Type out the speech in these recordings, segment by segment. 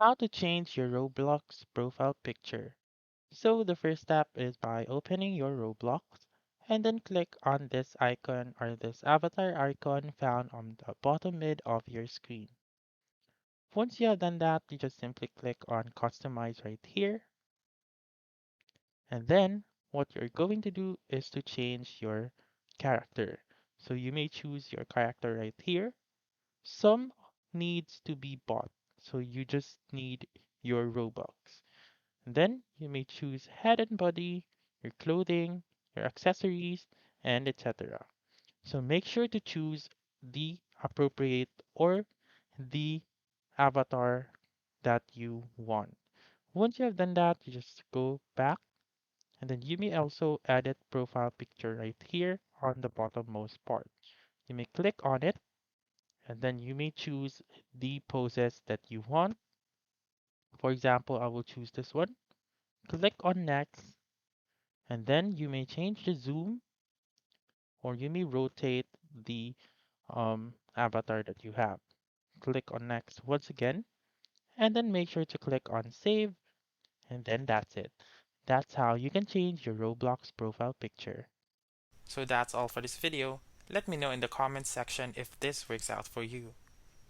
How to change your Roblox profile picture. So the first step is by opening your Roblox and then click on this icon or this avatar icon found on the bottom mid of your screen. Once you have done that, you just simply click on customize right here. And then what you're going to do is to change your character. So you may choose your character right here. Some needs to be bought. So you just need your Robux. Then you may choose head and body, your clothing, your accessories, and etc. So make sure to choose the appropriate or the avatar that you want. Once you have done that, you just go back and then you may also edit profile picture right here on the bottommost part. You may click on it and then you may choose the poses that you want. For example, I will choose this one. Click on next and then you may change the zoom or you may rotate the avatar that you have. Click on next once again and then make sure to click on save and then that's it. That's how you can change your Roblox profile picture. So that's all for this video. Let me know in the comments section if this works out for you.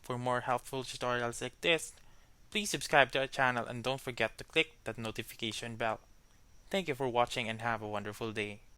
For more helpful tutorials like this, please subscribe to our channel and don't forget to click that notification bell. Thank you for watching and have a wonderful day.